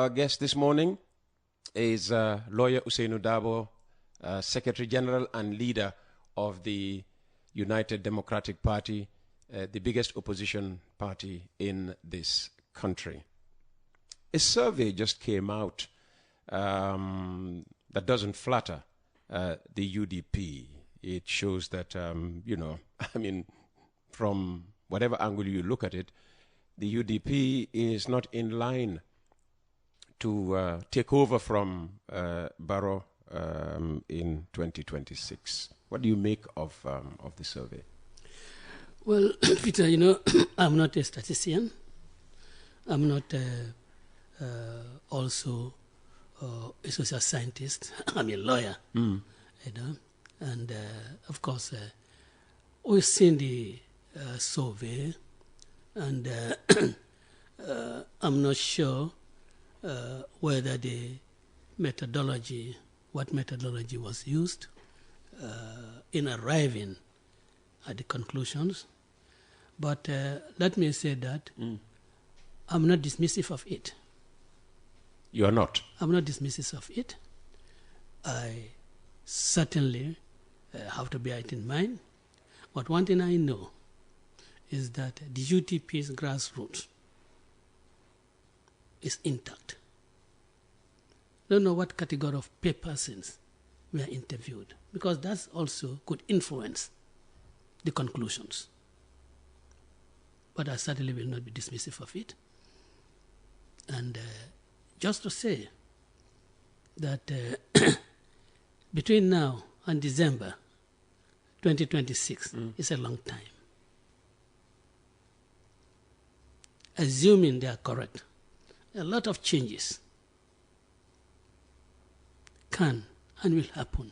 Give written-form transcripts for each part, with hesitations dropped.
Our guest this morning is Lawyer Ousainou Darboe, Secretary General and leader of the United Democratic Party, the biggest opposition party in this country. A survey just came out that doesn't flatter the UDP. It shows that, from whatever angle you look at it, the UDP is not in line to take over from Barrow in 2026. What do you make of the survey? Well, Peter, I'm not a statistician. I'm not also a social scientist. I'm a lawyer, And, of course, we've seen the survey, and I'm not sure whether what methodology was used in arriving at the conclusions. But let me say that I'm not dismissive of it. You are not? I'm not dismissive of it. I certainly have to bear it in mind. But one thing I know is that the UDP's grassroots is intact. I don't know what category of persons were interviewed, because that also could influence the conclusions. But I certainly will not be dismissive of it. And just to say that between now and December 2026 is a long time. Assuming they are correct, a lot of changes can and will happen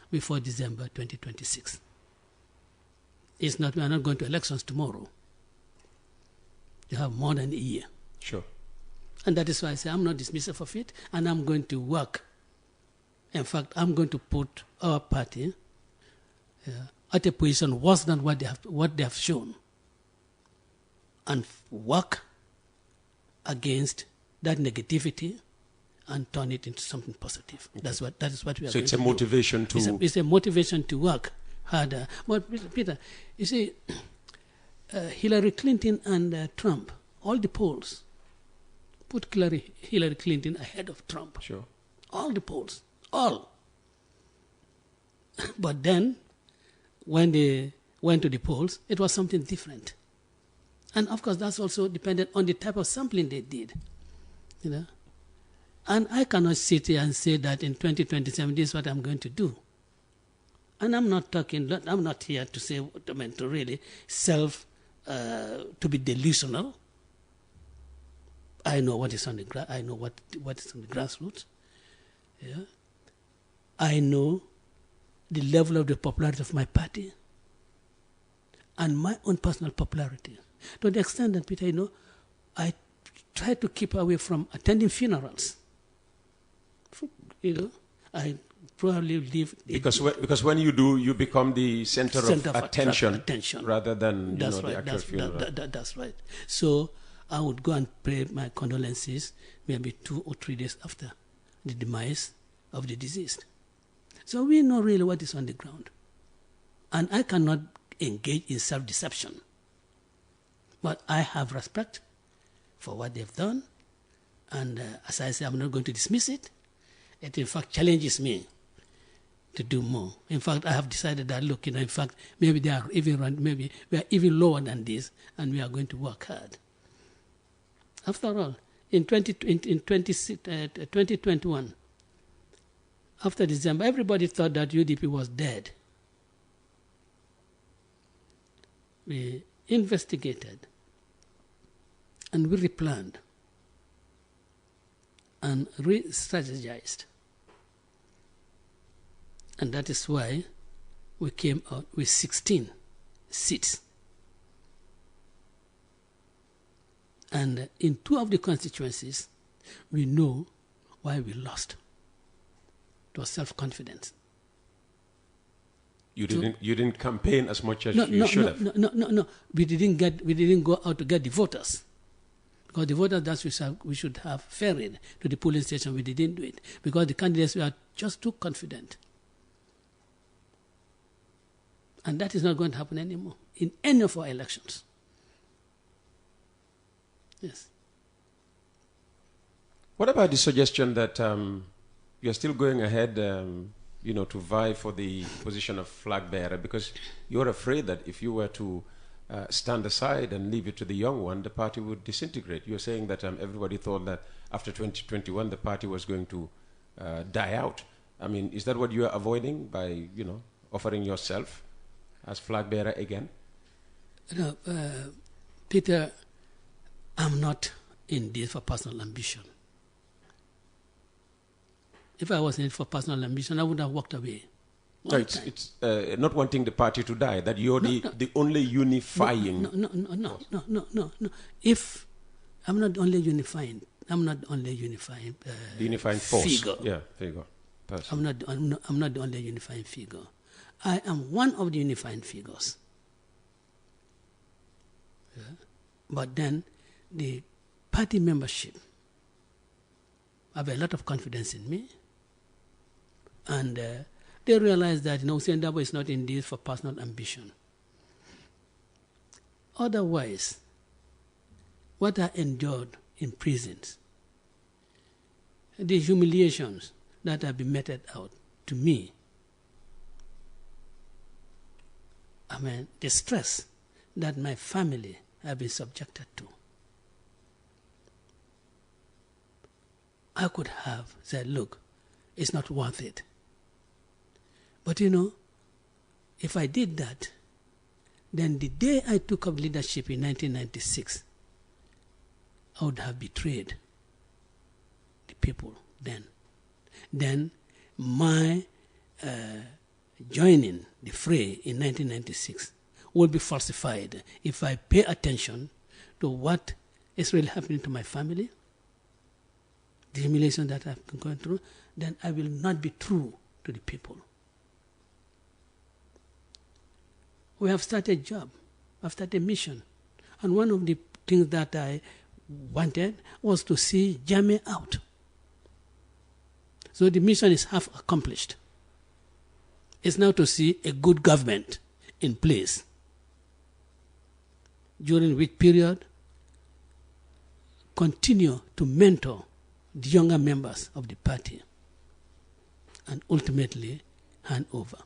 before December 2026. We are not going to elections tomorrow. You have more than a year. Sure. And that is why I say I'm not dismissive of it, and I'm going to work. In fact, I'm going to put our party at a position worse than what they have shown, and work against that negativity and turn it into something positive. Okay. That is what we are so going to do. So it's a motivation to... It's a motivation to work harder. But Peter, you see, Hillary Clinton and Trump, all the polls put Hillary Clinton ahead of Trump. Sure. All the polls. All. But then, when they went to the polls, it was something different. And of course, that's also dependent on the type of sampling they did. And I cannot sit here and say that in 2027, this is what I'm going to do. And I'm not here to say, to really to be delusional. I know what is on the what is on the grassroots. Yeah. I know the level of the popularity of my party and my own personal popularity. To the extent that, Peter, I try to keep away from attending funerals. I probably leave... Because when you do, you become the center of attention rather than the actual funeral. That's right. So I would go and pay my condolences maybe 2 or 3 days after the demise of the deceased. So we know really what is on the ground. And I cannot engage in self-deception. But I have respect for what they've done. And as I say, I'm not going to dismiss it. It, in fact, challenges me to do more. In fact, I have decided that, look, in fact, maybe we are even lower than this, and we are going to work hard. After all, in 2021, after December, everybody thought that UDP was dead. We investigated, and we replanned, and re-strategized. And that is why we came out with 16 seats. And in 2 of the constituencies, we know why we lost. It was self-confidence. You didn't campaign as much as you should have. No. We didn't go out to get the voters. Because the voters that we should have ferried to the polling station, we didn't do it. Because the candidates were just too confident. And that is not going to happen anymore in any of our elections. Yes. What about the suggestion that you're still going ahead, to vie for the position of flag bearer, because you're afraid that if you were to stand aside and leave it to the young one, the party would disintegrate? You're saying that everybody thought that after 2021 the party was going to die out. I mean, is that what you are avoiding by, offering yourself as flag bearer again? No, Peter, I'm not in this for personal ambition. If I was in it for personal ambition, I would have walked away. No, it's not wanting the party to die, that you're the only unifying. No. If I'm not only unifying, the unifying force. Figure. Yeah, figure. Person. I'm not the only unifying figure. I am one of the unifying figures. Yeah. But then the party membership have a lot of confidence in me, and they realize that Ousainou Darboe is not in this for personal ambition. Otherwise, what I endured in prisons, the humiliations that have been meted out to me, the stress that my family have been subjected to, I could have said, look, it's not worth it. But if I did that, then the day I took up leadership in 1996, I would have betrayed the people then. Then my joining the fray in 1996 will be falsified if I pay attention to what is really happening to my family, the humiliation that I've been going through. Then I will not be true to the people. We have started a job, I've started a mission. And one of the things that I wanted was to see Jammeh out. So the mission is half accomplished. It's now to see a good government in place, during which period continue to mentor the younger members of the party and ultimately hand over.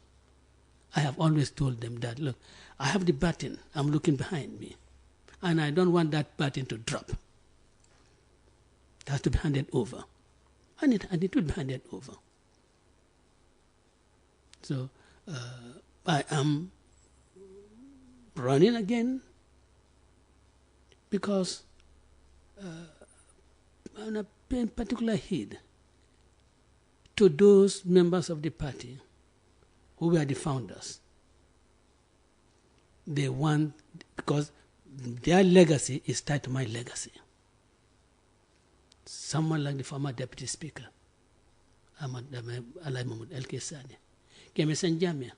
I have always told them that, look, I have the baton, I'm looking behind me, and I don't want that baton to drop. It has to be handed over, and it will be handed over. So I am running again because I'm not paying particular heed to those members of the party who were the founders. They want, because their legacy is tied to my legacy. Someone like the former Deputy Speaker, Alai Mahmoud El-K Sani, Kemesen Jammeh,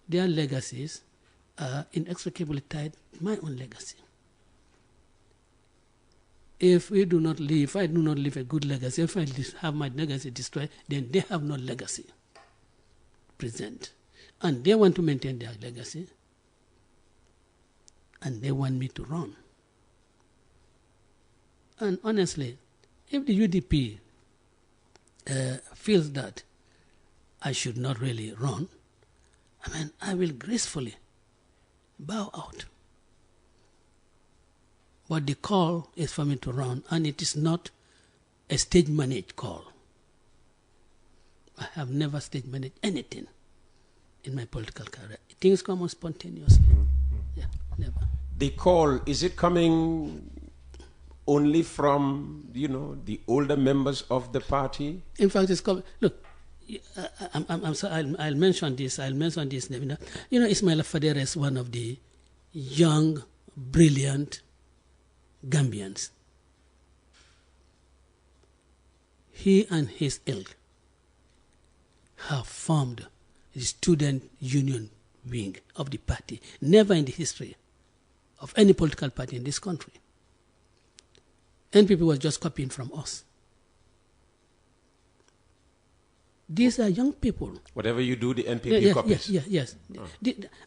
their legacies are inextricably tied to my own legacy. If I do not leave a good legacy, if I have my legacy destroyed, then they have no legacy present. And they want to maintain their legacy, and they want me to run. And honestly, if the UDP feels that I should not really run, I will gracefully bow out. But the call is for me to run, and it is not a stage-managed call. I have never stage-managed anything in my political career. Things come on spontaneously. Yeah, never. The call, is it coming only from, the older members of the party? In fact, it's coming. Look, I'm sorry, I'll mention this. Ismaila Fadera is one of the young, brilliant Gambians. He and his ilk have formed the student union wing of the party. Never in the history of any political party in this country. NPP was just copying from us. These are young people. Whatever you do, the NPP copies. Yes. Oh.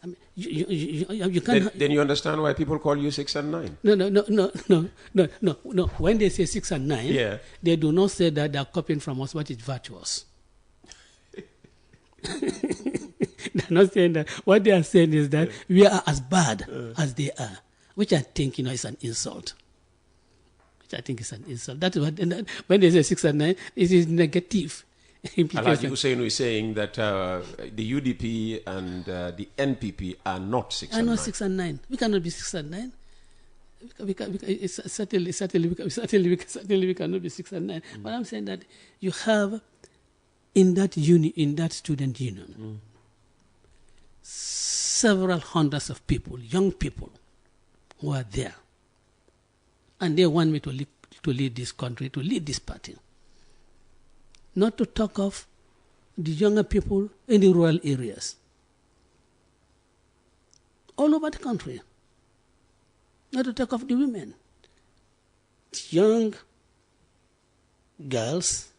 I mean, you can't. Then you understand why people call you 6 and 9. No. When they say 6 and 9, they do not say that they are copying from us what is virtuous. They're not saying that. What they are saying is that we are as bad as they are, which I think is an insult. That is what. When they say 6 and 9, it is negative. Lawyer Ousainou is saying that the UDP and the NPP are not 6 and 9. Are not 6 and 9. We cannot be 6 and 9. Certainly we cannot be 6 and 9. But I'm saying that you have in that student union several hundreds of people, young people, who are there, and they want me to lead this country, to lead this party. Not to talk of the younger people in the rural areas, all over the country. Not to talk of the women, young girls,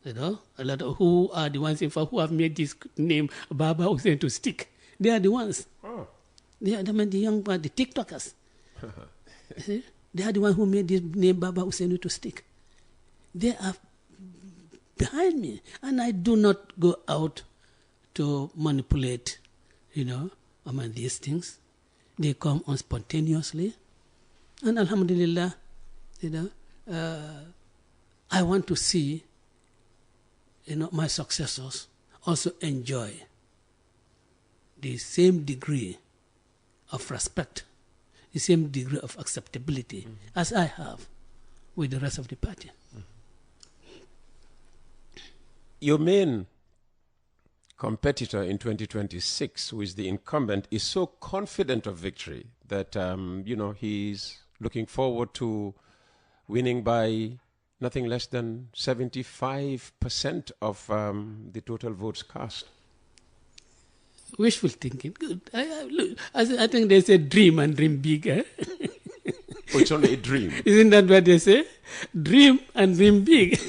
a lot of who are the ones, in fact, who have made this name Baba Hussein to stick. They are the ones. Oh. They are the TikTokers. They are the ones who made this name Baba Hussein to stick. They are behind me, and I do not go out to manipulate, among these things. They come on spontaneously, and alhamdulillah, I want to see, my successors also enjoy the same degree of respect, the same degree of acceptability as I have with the rest of the party. Your main competitor in 2026, who is the incumbent, is so confident of victory that, he's looking forward to winning by nothing less than 75% of the total votes cast. Wishful thinking. Good. I think they say dream and dream big. Eh? Oh, it's only a dream. Isn't that what they say? Dream and dream big.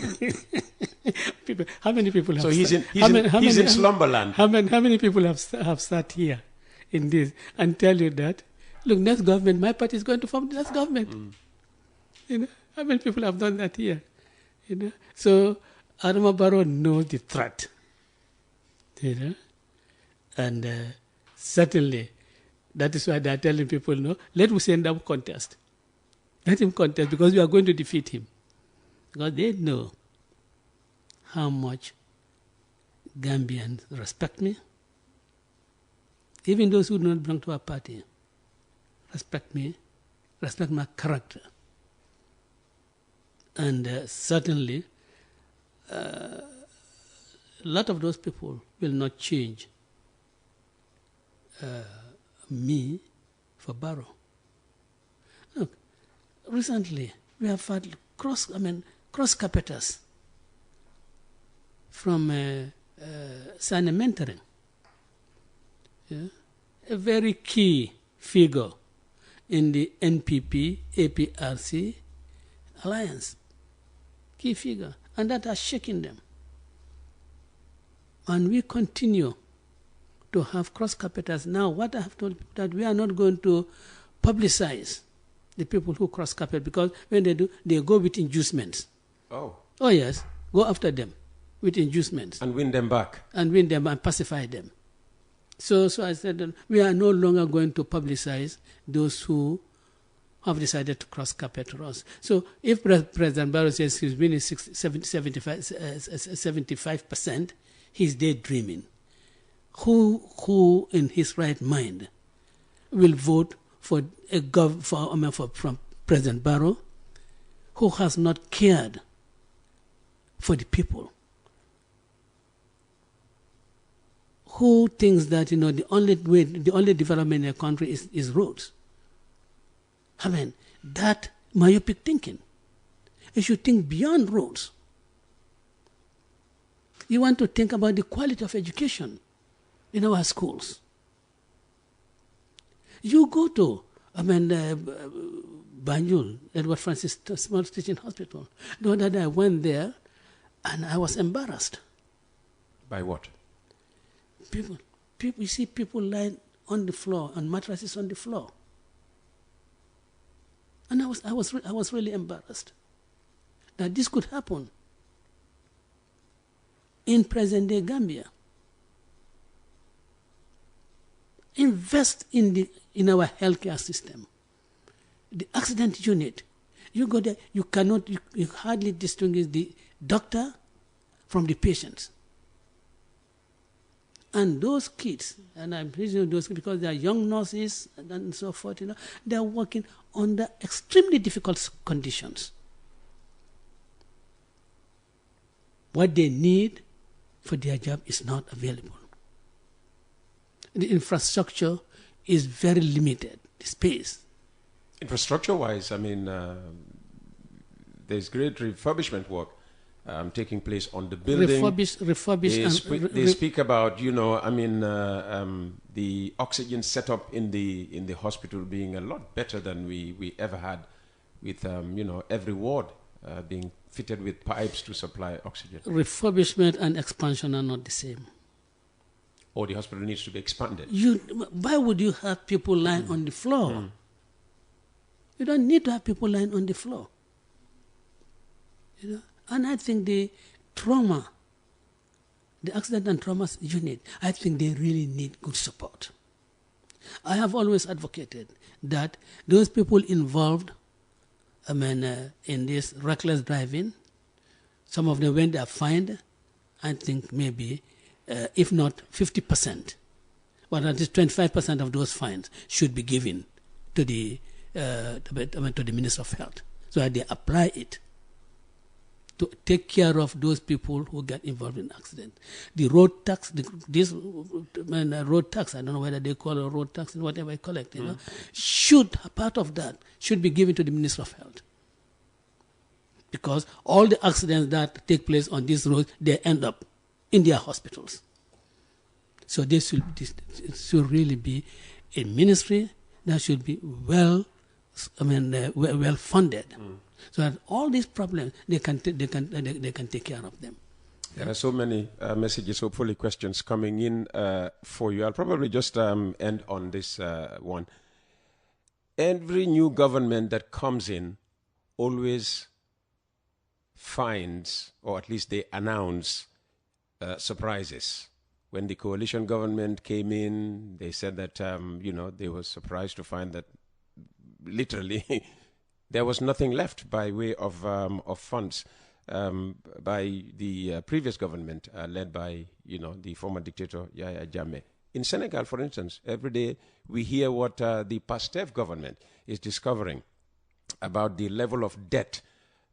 How many people have? So he's in slumberland. How many people have sat here in this and tell you that, look, next government, my party is going to form the next government. How many people have done that here? So Adama Barrow knows the threat. And certainly that is why they are telling people, no, let Hussein Darboe contest. Let him contest because we are going to defeat him. Because they know how much Gambians respect me. Even those who do not belong to our party respect me, respect my character. And certainly, a lot of those people will not change me for Barrow. Look, recently we have had cross capitals from Sane Mentoring, a very key figure in the NPP APRC alliance, key figure, and that has shaken them. And we continue to have cross capitals. Now, what I have told people that we are not going to publicize the people who cross capital, because when they do, they go with inducements. Oh yes, go after them with inducements and win them back, and pacify them. So I said we are no longer going to publicize those who have decided to cross capital us. So if President Barrow says he's winning 75%, he's daydreaming. Who in his right mind will vote from President Barrow, who has not cared for the people, who thinks that the only development in a country is roads? I mean, that myopic thinking. You should think beyond roads. You want to think about the quality of education in our schools. You go to Banjul, Edward Francis Small Teaching Hospital. The other day I went there and I was embarrassed. By what? People, you see people lying on the floor, on mattresses on the floor. And I was really embarrassed that this could happen in present-day Gambia. Invest in our healthcare system. The accident unit, you go there, you hardly distinguish the doctor from the patients. And those kids, and I'm praising those kids because they are young nurses and so forth, they are working under extremely difficult conditions. What they need for their job is not available. The infrastructure is very limited, the space. Infrastructure-wise, there's great refurbishment work taking place on the building. They speak about, the oxygen setup in the hospital being a lot better than we ever had, with every ward being fitted with pipes to supply oxygen. Refurbishment and expansion are not the same. Or the hospital needs to be expanded. Why would you have people lying on the floor? You don't need to have people lying on the floor. And I think the trauma, the accident and trauma unit, I think they really need good support. I have always advocated that those people involved in this reckless driving, some of them when they are fined, I think maybe, if not 50%, but at least 25% of those fines should be given to the Minister of Health, so that they apply it to take care of those people who get involved in accident. The road tax, road tax, I don't know whether they call it road tax, whatever I call it, part of that should be given to the Minister of Health. Because all the accidents that take place on these roads, they end up in their hospitals. So this should really be a ministry that should be well funded. So that all these problems, they can take care of them. There are so many messages, hopefully questions coming in for you. I'll probably just end on this one. Every new government that comes in always finds, or at least they announce, surprises. When the coalition government came in, they said that, they were surprised to find that literally there was nothing left by way of funds by the previous government led by, the former dictator Yahya Jammeh. In Senegal, for instance, every day we hear what the Pastef government is discovering about the level of debt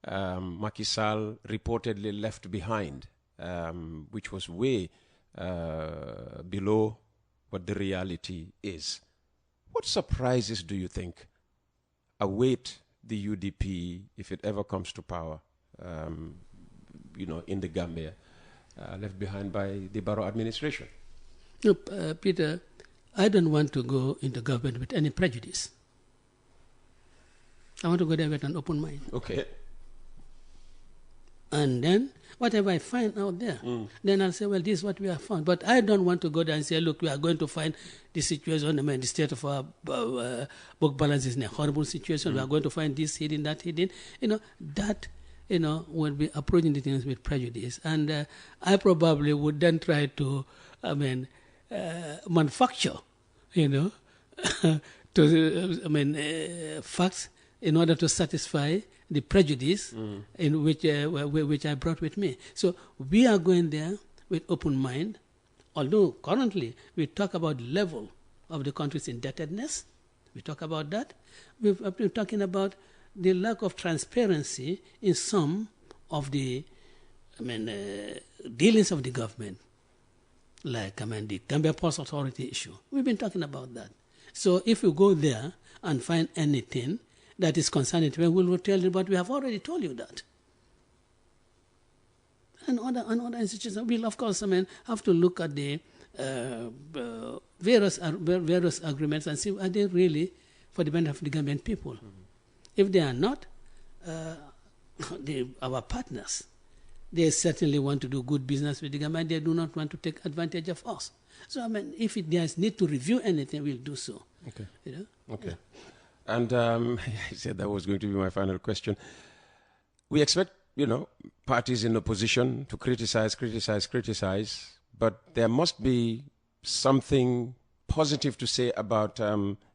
Macky Sall reportedly left behind, which was way below what the reality is. What surprises do you think await the UDP if it ever comes to power, in the Gambia, left behind by the Barrow administration? No, Peter, I don't want to go into government with any prejudice. I want to go there with an open mind. Okay. And then, whatever I find out there, then I'll say, well, this is what we have found. But I don't want to go there and say, look, we are going to find the situation, the state of our book balance is in a horrible situation. We are going to find this hidden, that hidden. That will be approaching the things with prejudice. And I probably would then try to, manufacture, facts in order to satisfy the prejudice in which I brought with me. So we are going there with open mind, although currently we talk about the level of the country's indebtedness. We talk about that. We've been talking about the lack of transparency in some of the dealings of the government, like the Gambia Ports Authority issue. We've been talking about that. So if you go there and find anything that is concerning to me, we will tell you, but we have already told you that. And other institutions will, of course, have to look at the various agreements and see, are they really for the benefit of the Gambian people. If they are not, our partners, they certainly want to do good business with the Gambia. They do not want to take advantage of us. So, I mean, if there's need to review anything, we'll do so. Okay. You know? Okay. Yeah. And I said that was going to be my final question. We expect, parties in opposition to criticize, but there must be something positive to say about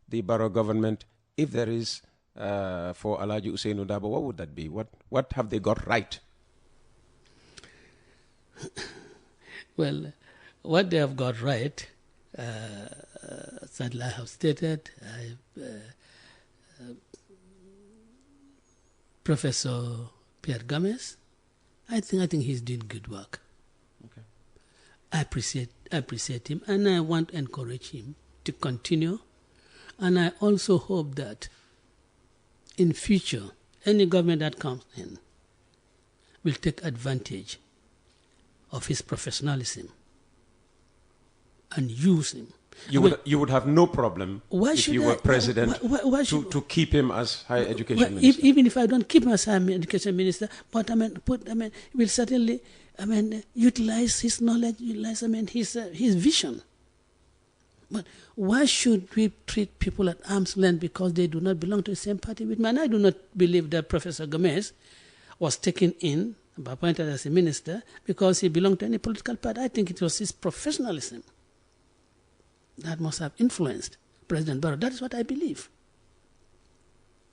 the Barrow government, if there is, for Lawyer Ousainou Darboe. What would that be? What have they got right? Well, what they have got right, sadly I have stated, Professor Pierre Gomez, I think he's doing good work. Okay. I appreciate him, and I want to encourage him to continue. And I also hope that in future, any government that comes in will take advantage of his professionalism and use him. You would have no problem if you were president to keep him as higher education minister. Even if I don't keep him as higher education minister, but we'll certainly utilize his knowledge, his vision. But why should we treat people at arm's length because they do not belong to the same party with me? And I do not believe that Professor Gomez was taken in, appointed as a minister, because he belonged to any political party. I think it was his professionalism that must have influenced President Barrow. That is what I believe.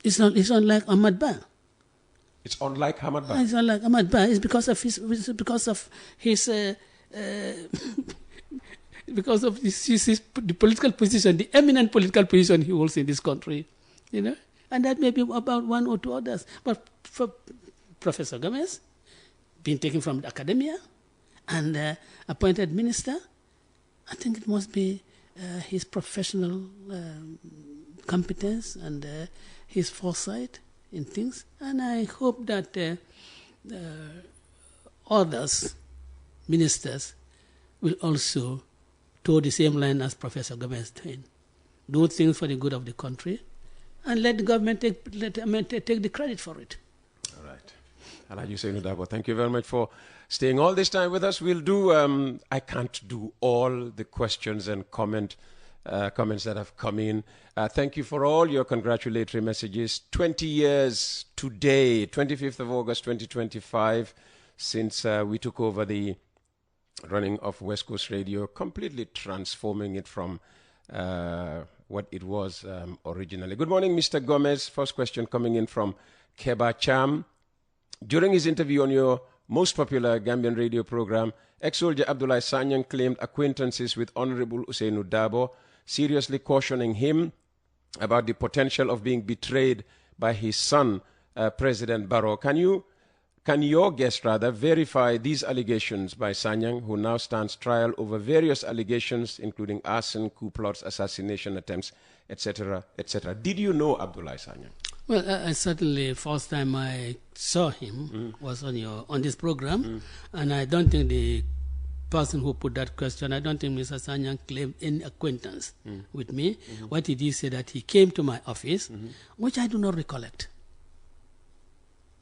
It's not like Ahmad Ba. It's unlike Ahmad Ba. It's unlike Ahmad Ba. It's because of his the political position, the eminent political position he holds in this country, and that may be about one or two others. But for Professor Gomez, being taken from the academia and appointed minister, I think it must be his professional competence and his foresight in things. And I hope that others, ministers, will also toe the same line as Professor Gomez doing. Do things for the good of the country and let the government take the credit for it. All right. Lawyer Ousainou Darboe, thank you very much for staying all this time with us. We'll do, I can't do all the questions and comments that have come in. Thank you for all your congratulatory messages. 20 years today, 25th of August 2025, since we took over the running of West Coast Radio, completely transforming it from what it was originally. Good morning, Mr. Gomez. First question coming in from Keba Cham. During his interview on your most popular Gambian radio program, ex-soldier Abdoulaye Sanyang claimed acquaintances with Honorable Ousainou Darboe, seriously cautioning him about the potential of being betrayed by his son, President Barrow. Can your guest verify these allegations by Sanyang, who now stands trial over various allegations, including arson, coup plots, assassination attempts, etc., etc.? Did you know Abdoulaye Sanyang? Well, I certainly, first time I saw him was on this program, and I don't think the person who put that question, I don't think Mr. Sanyang claimed any acquaintance with me. What he did say that he came to my office, which I do not recollect.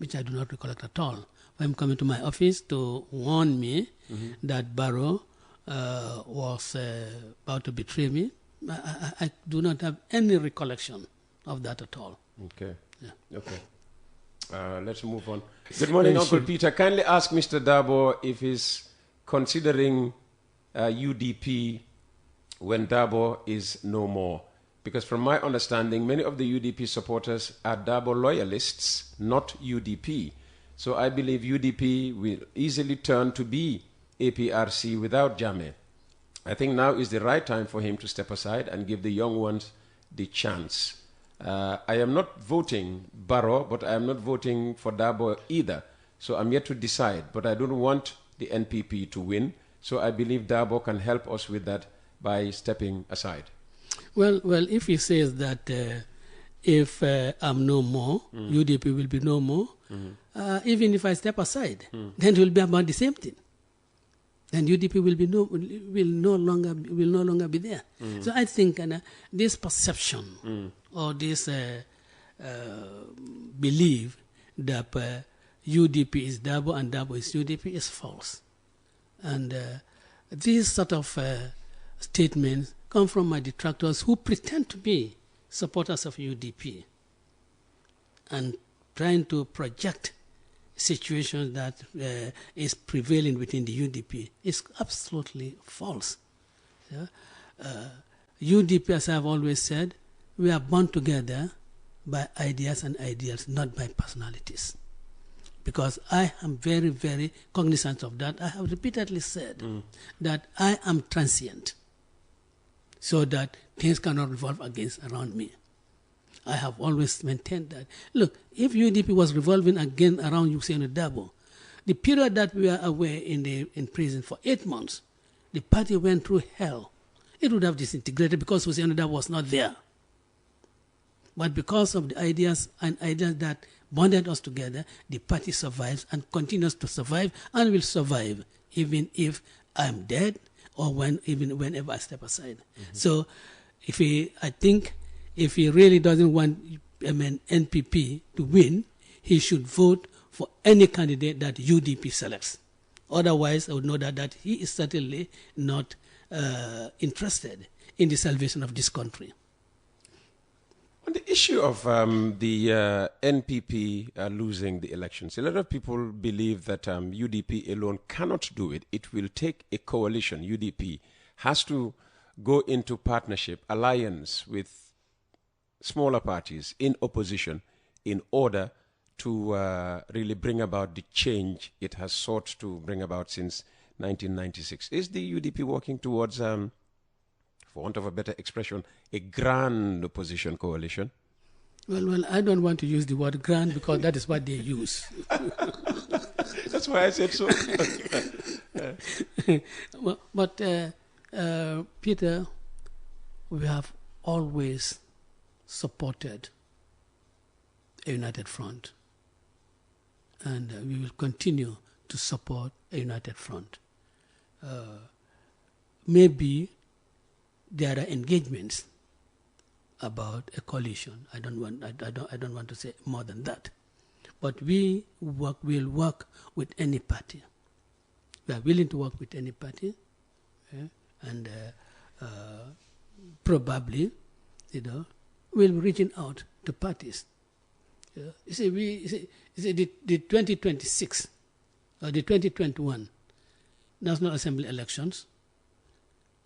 At all. For him coming to my office to warn me that Barrow was about to betray me, I do not have any recollection of that at all. Okay. Yeah. Okay. Let's move on. Good morning, Uncle Peter. Kindly ask Mr. Darboe if he's considering UDP when Darboe is no more. Because from my understanding, many of the UDP supporters are Darboe loyalists, not UDP. So I believe UDP will easily turn to be APRC without Jammeh. I think now is the right time for him to step aside and give the young ones the chance. I am not voting Barrow, but I am not voting for Darboe either. So I'm yet to decide, but I don't want the NPP to win. So I believe Darboe can help us with that by stepping aside. Well, if he says that if I'm no more, UDP will be no more, even if I step aside, then it will be about the same thing. And UDP will no longer be there. So I think this perception or this belief that UDP is Darboe and Darboe is UDP is false. And these sort of statements come from my detractors who pretend to be supporters of UDP and trying to project situations that is prevailing within the UDP is absolutely false. Yeah? UDP, as I've always said, we are born together by ideas and ideals, not by personalities. Because I am very, very cognizant of that. I have repeatedly said that I am transient, so that things cannot revolve around me. I have always maintained that. Look, if UDP was revolving again around Ousainou Darboe, the period that we were away in prison for 8 months, the party went through hell. It would have disintegrated because Ousainou Darboe was not there. But because of the ideas that bonded us together, the party survives and continues to survive and will survive even if I'm dead or whenever I step aside. So I think if he really doesn't want NPP to win, he should vote for any candidate that UDP selects. Otherwise, I would know that he is certainly not interested in the salvation of this country. On the issue of the NPP losing the elections, a lot of people believe that UDP alone cannot do it. It will take a coalition. UDP has to go into partnership, alliance with smaller parties in opposition in order to really bring about the change it has sought to bring about since 1996. Is the UDP working towards, for want of a better expression, a grand opposition coalition? Well, I don't want to use the word grand because that is what they use. That's why I said so. but Peter, we have always supported a united front, and we will continue to support a united front. Maybe there are engagements about a coalition. I don't want to say more than that. But we will work with any party. We are willing to work with any party, and probably, we'll be reaching out to parties. You see, the 2026 or the 2021 National Assembly elections,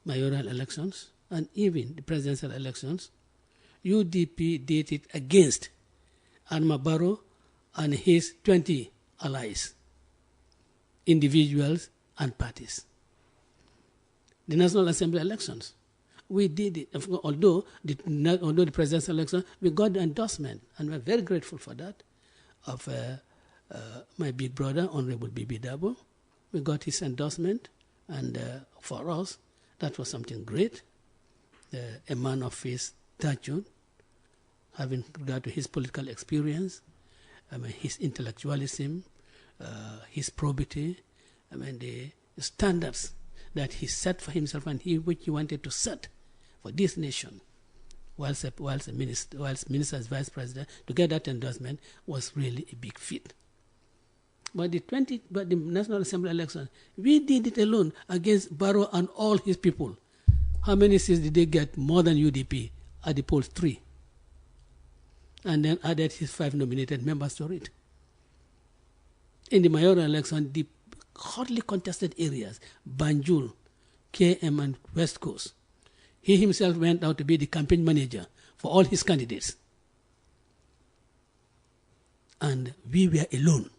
mayoral elections, and even the presidential elections, UDP did it against Adama Barrow and his 20 allies, individuals and parties. The National Assembly elections, we did it. Although the presidential election, we got the endorsement, and we're very grateful for that, of my big brother, Honorable Bibi Darboe. We got his endorsement, and for us, that was something great. A man of his stature, having regard to his political experience, his intellectualism, his probity, the standards that he set for himself and which he wanted to set for this nation, whilst minister as vice president, to get that endorsement was really a big feat. But the National Assembly election, we did it alone against Barrow and all his people. How many seats did they get more than UDP? At the polls, 3. And then added his 5 nominated members to it. In the mayoral election, the hotly contested areas, Banjul, KM, and West Coast, he himself went out to be the campaign manager for all his candidates. And we were alone.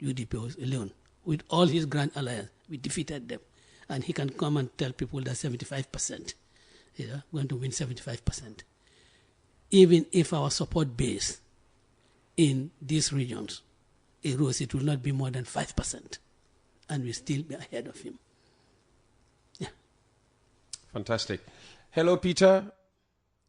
UDP was alone. With all his grand alliance, we defeated them. And he can come and tell people that 75%, going to win 75%. Even if our support base in these regions erodes, it will not be more than 5%. And we'll still be ahead of him. Yeah. Fantastic. Hello, Peter.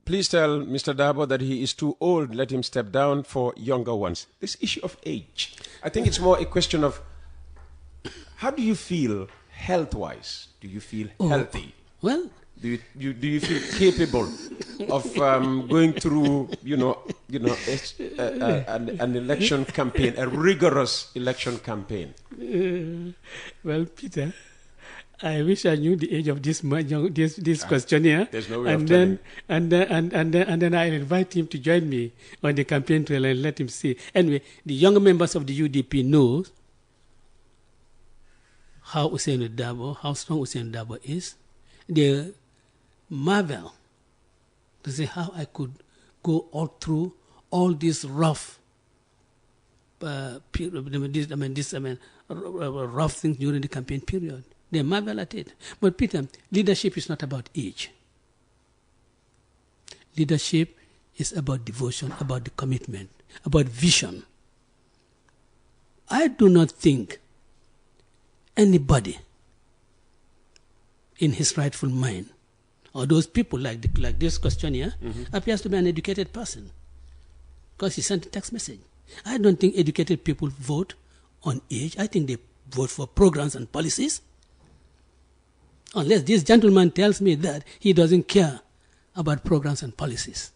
Please tell Mr. Darboe that he is too old. Let him step down for younger ones. This issue of age, I think it's more a question of how do you feel health-wise? Do you feel healthy? Well, do you feel capable of going through, an election campaign, a rigorous election campaign? Well, Peter, I wish I knew the age of this questionnaire. There's no way and of then, telling. and then I'll invite him to join me on the campaign trail and let him see. Anyway, the younger members of the UDP know how Ousainou Darboe, how strong Ousainou Darboe is. They marvel to see how I could go all through all these rough rough things during the campaign period. They marvel at it. But Peter, leadership is not about age. Leadership is about devotion, about the commitment, about vision. I do not think anybody in his rightful mind, or those people like this questionnaire, appears to be an educated person because he sent a text message. I don't think educated people vote on age. I think they vote for programs and policies. Unless this gentleman tells me that he doesn't care about programs and policies.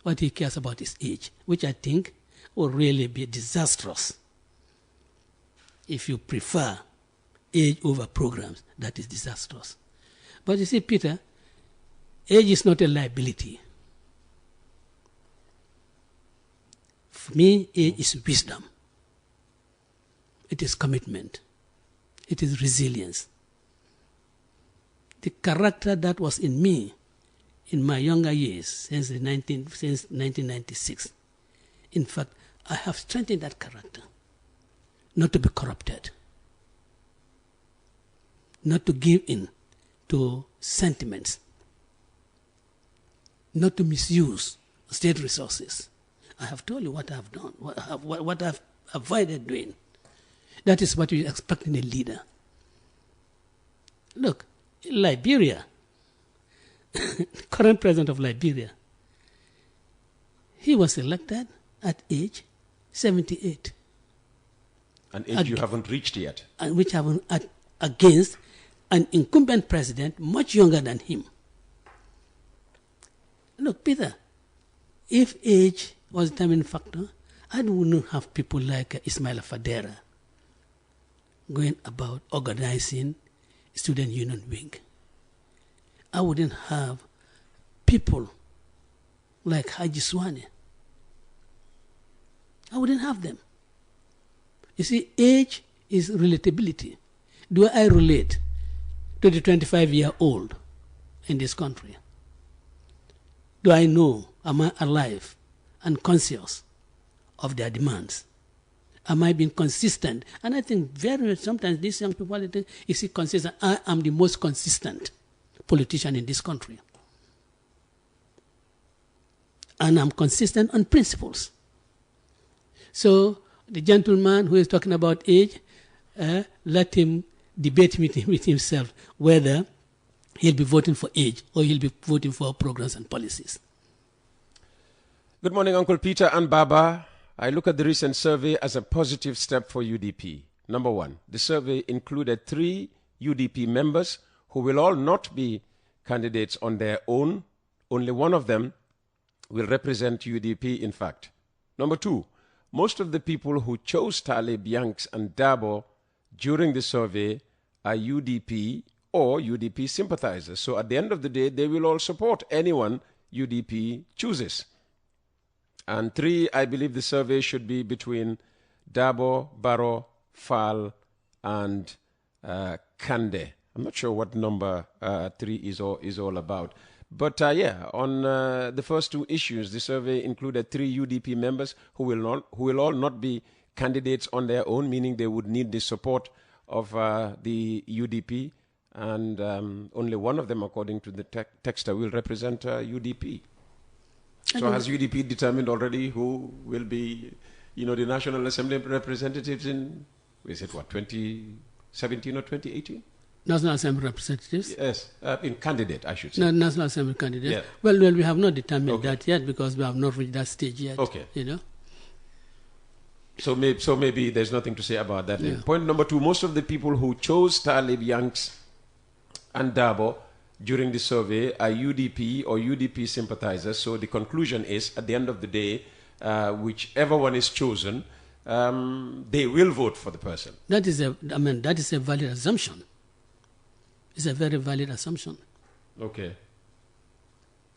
What he cares about is age, which I think will really be disastrous. If you prefer age over programs, that is disastrous. But you see, Peter, age is not a liability. For me, age is wisdom. It is commitment. It is resilience. The character that was in me in my younger years, since 1996, in fact, I have strengthened that character. Not to be corrupted. Not to give in to sentiments. Not to misuse state resources. I have told you what I have done, what I have avoided doing. That is what we expect in a leader. Look, Liberia, current president of Liberia, he was elected at age 78. An age you haven't reached yet. And which haven't against an incumbent president much younger than him. Look, Peter, if age was a determining factor, I wouldn't have people like Ismaila Fadera going about organizing student union wing. I wouldn't have people like Haji Swane. I wouldn't have them. You see, age is relatability. Do I relate to the 25-year-old in this country? Do I know, am I alive and conscious of their demands? Am I being consistent? And I think sometimes these young people think, is it consistent? I am the most consistent politician in this country. And I'm consistent on principles. So the gentleman who is talking about age, let him debate with himself whether he'll be voting for age or he'll be voting for programs and policies. Good morning, Uncle Peter and Baba. I look at the recent survey as a positive step for UDP. Number one, the survey included 3 UDP members who will all not be candidates on their own. Only one of them will represent UDP, in fact. Number two, most of the people who chose Talib, Yanks, and Darboe during the survey are UDP or UDP sympathizers. So at the end of the day, they will all support anyone UDP chooses. And 3, I believe the survey should be between Darboe, Barrow, Fall, and Kande. I'm not sure what number 3 is all about. But on the first 2 issues, the survey included 3 UDP members who will all not be candidates on their own, meaning they would need the support of the UDP, and only one of them, according to the texter, will represent UDP. So has UDP determined already who will be, the National Assembly representatives in, 2017 or 2018? National Assembly representatives? Yes, in candidate, I should say. No, National Assembly candidates. Yeah. Well, we have not determined that yet because we have not reached that stage yet. Okay. So maybe there's nothing to say about that. Yeah. Point number 2, most of the people who chose Talib, Yanks, and Darboe during the survey are UDP or UDP sympathizers. So the conclusion is, at the end of the day, whichever one is chosen, they will vote for the person. That is a valid assumption. It's a very valid assumption. Okay.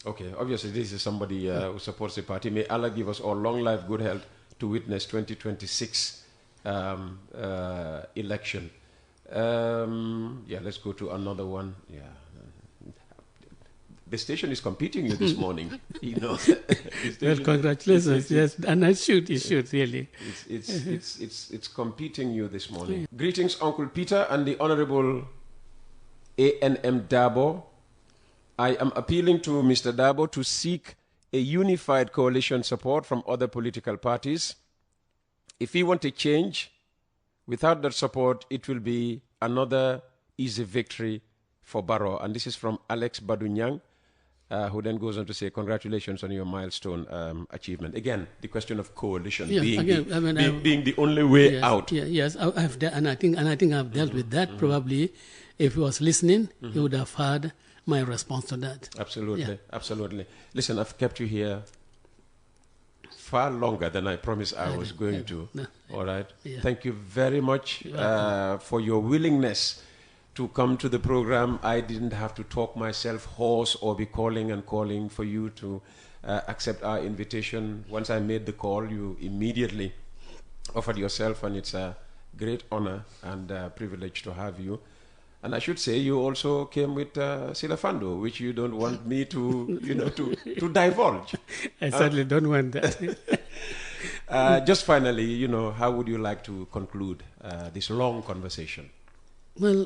Obviously, this is somebody who supports the party. May Allah give us all long life, good health to witness 2026 election. Let's go to another one. Yeah. The station is competing you this morning. Well, congratulations. Yes, and it should really. It's competing you this morning. Greetings, Uncle Peter and the Honorable A.N.M. Darboe. I am appealing to Mr. Darboe to seek a unified coalition support from other political parties. If we want a change, without that support, it will be another easy victory for Barrow. And this is from Alex Badunyang, who then goes on to say, congratulations on your milestone achievement. Again, the question of coalition being the only way out. Yes, I think I've dealt with that. Probably, if he was listening, he would have heard my response to that. Absolutely. Listen, I've kept you here far longer than I promised I was going to. All right. Yeah. Thank you very much for your willingness to come to the program. I didn't have to talk myself hoarse or be calling for you to accept our invitation. Once I made the call, you immediately offered yourself, and it's a great honor and privilege to have you. And I should say, you also came with Silafando, which you don't want me to, to divulge. I certainly don't want that. Just finally, how would you like to conclude this long conversation? Well,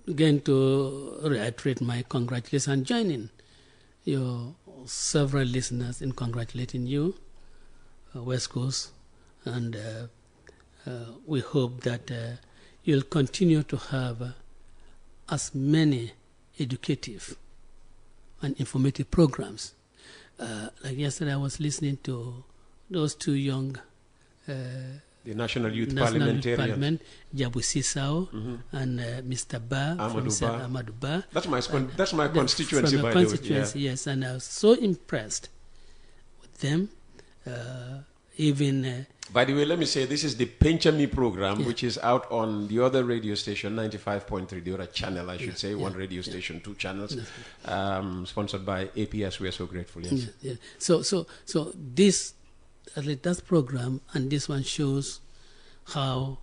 again, to reiterate my congratulations and joining your several listeners in congratulating you, West Coast, and we hope that you'll continue to have as many educative and informative programs. Like yesterday, I was listening to those two young the National Youth Parliamentarians, Jabu Sisao and Mr. Ba from Amadou Ba. That's my constituency, by the way. Yes, and I was so impressed with them. By the way, let me say, this is the Penchami program, which is out on the other radio station, 95.3, the other channel, I should say, one radio station, two channels, sponsored by APS. We are so grateful, yes. So this, that program and this one shows how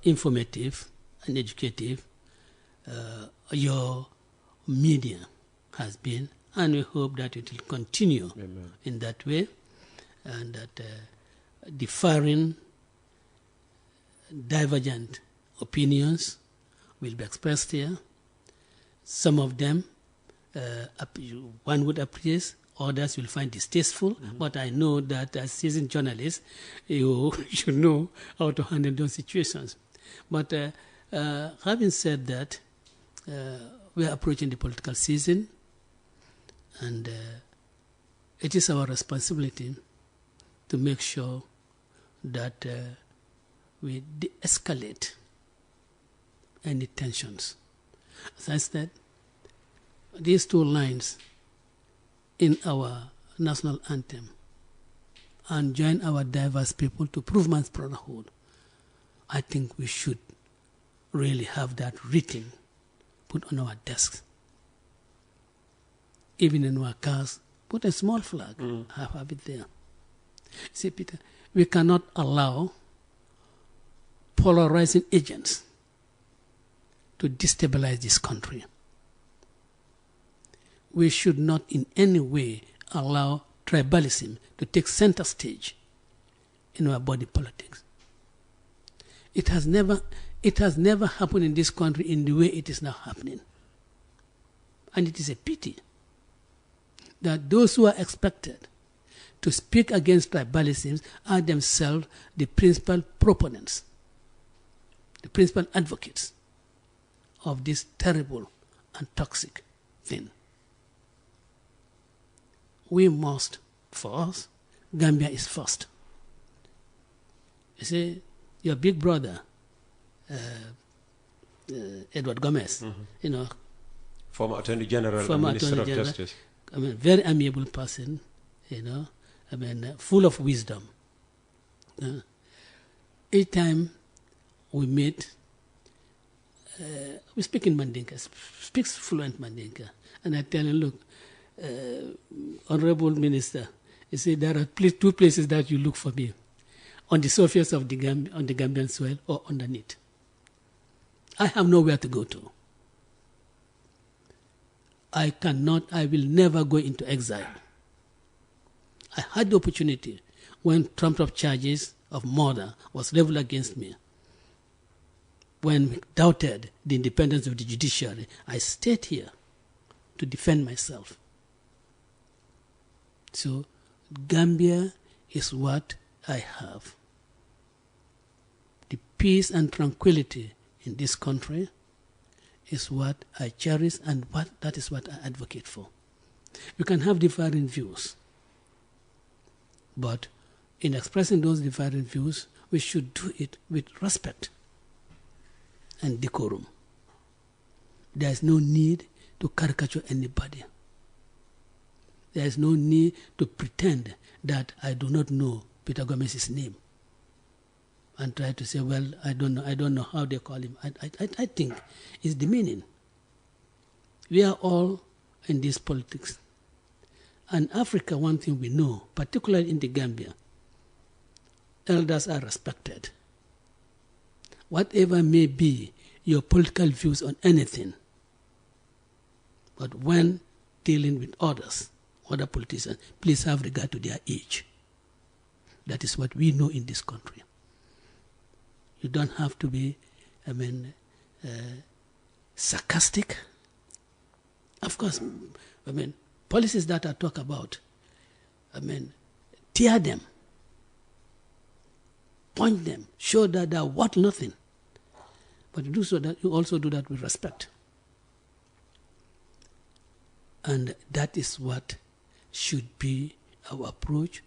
informative and educative your media has been, and we hope that it will continue in that way, and that differing, divergent opinions will be expressed here. Some of them one would appreciate, others will find distasteful, but I know that as seasoned journalists, you should know how to handle those situations. But having said that, we are approaching the political season, and it is our responsibility to make sure that we de-escalate any tensions. As I said, these two lines in our national anthem, and join our diverse people to prove man's brotherhood, I think we should really have that written, put on our desks. Even in our cars, put a small flag, have it there. See, Peter, we cannot allow polarizing agents to destabilize this country. We should not in any way allow tribalism to take center stage in our body politics. It has never happened in this country in the way it is now happening. And it is a pity that those who are expected to speak against tribalism are themselves the principal proponents, the principal advocates of this terrible and toxic thing. We must, for us, Gambia is first. You see, your big brother, Edward Gomez, Former Attorney General and Minister of Justice. I mean, very amiable person, you know. I mean, full of wisdom. Each time we meet, we speak in Mandinka, speaks fluent Mandinka. And I tell him, look, Honorable Minister, you see, there are two places that you look for me, on the surface of the Gambian soil or underneath. I have nowhere to go to. I will never go into exile. I had the opportunity when trumped-up charges of murder was leveled against me. When we doubted the independence of the judiciary, I stayed here to defend myself. So Gambia is what I have. The peace and tranquility in this country is what I cherish, and that is what I advocate for. You can have differing views, but in expressing those differing views, we should do it with respect and decorum. There is no need to caricature anybody. There is no need to pretend that I do not know Peter Gomez's name and try to say, well, I don't know how they call him. I think it's demeaning. We are all in this politics. And Africa, one thing we know, particularly in the Gambia, elders are respected. Whatever may be your political views on anything, but when dealing with others, other politicians, please have regard to their age. That is what we know in this country. You don't have to be, sarcastic. Of course, policies that I talk about, tear them, point them, show that they are worth nothing. But you also do that with respect. And that is what should be our approach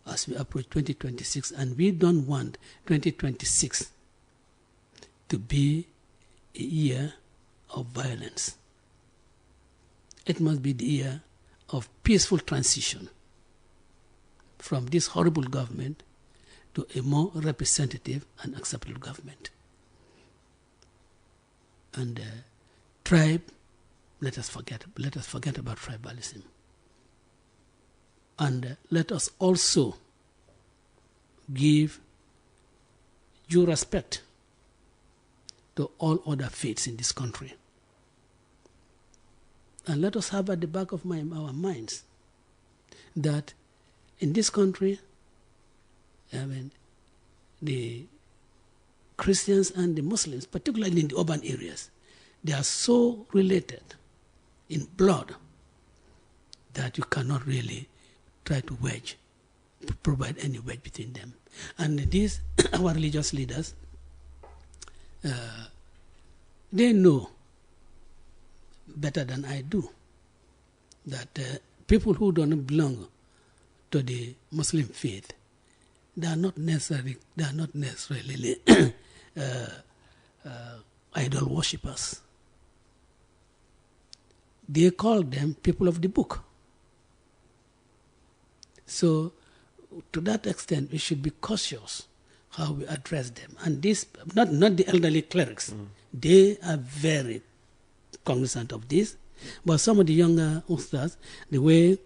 as we approach 2026. And we don't want 2026 to be a year of violence. It must be the year of peaceful transition from this horrible government to a more representative and acceptable government. And tribe, let us forget about tribalism. And let us also give due respect to all other faiths in this country. And let us have at the back of our minds that in this country, the Christians and the Muslims, particularly in the urban areas, they are so related in blood that you cannot really try to provide any wedge between them. And these, our religious leaders, they know better than I do that people who don't belong to the Muslim faith, they are not necessarily idol worshippers. They call them people of the book. So, to that extent, we should be cautious how we address them. And this, not the elderly clerics, they are very cognizant of this. But some of the younger ustads, the way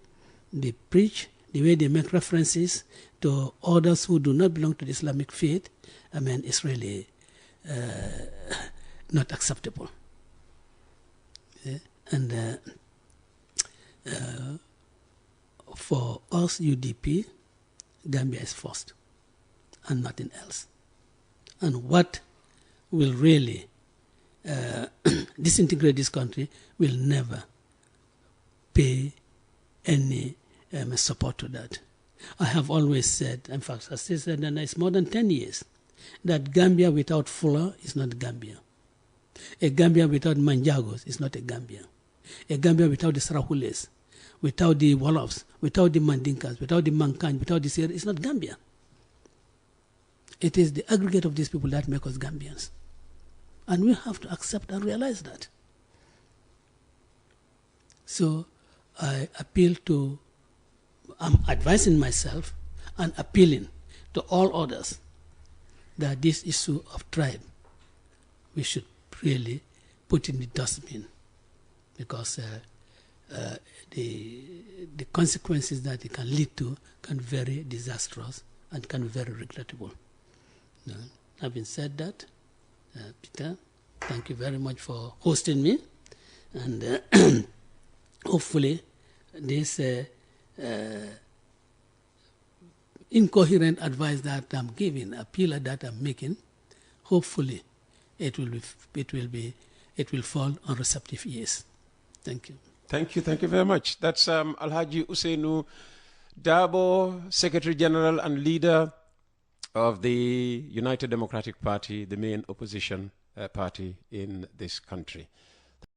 they preach, the way they make references to others who do not belong to the Islamic faith, it's really not acceptable. Yeah? And for us, UDP, Gambia is first and nothing else. And what will really disintegrate this country will never pay any support to that. I have always said, in fact, I said, and it's more than 10 years, that Gambia without Fuller is not Gambia. A Gambia without Manjagos is not a Gambia. A Gambia without the Sarahules, without the Wolofs, without the Mandinkas, without the Mankan, without the Sierra, it's not Gambia. It is the aggregate of these people that make us Gambians. And we have to accept and realize that. So I appeal to, I'm advising myself and appealing to all others that this issue of tribe, we should really put in the dustbin, because the consequences that it can lead to can be very disastrous and can be very regrettable. Having said that, Peter, thank you very much for hosting me, and hopefully this incoherent advice that I'm giving, appeal that I'm making, hopefully it will fall on receptive ears. Thank you. Thank you very much. That's Alhaji Ousainou Darboe, Secretary General and leader of the United Democratic Party, the main opposition party in this country.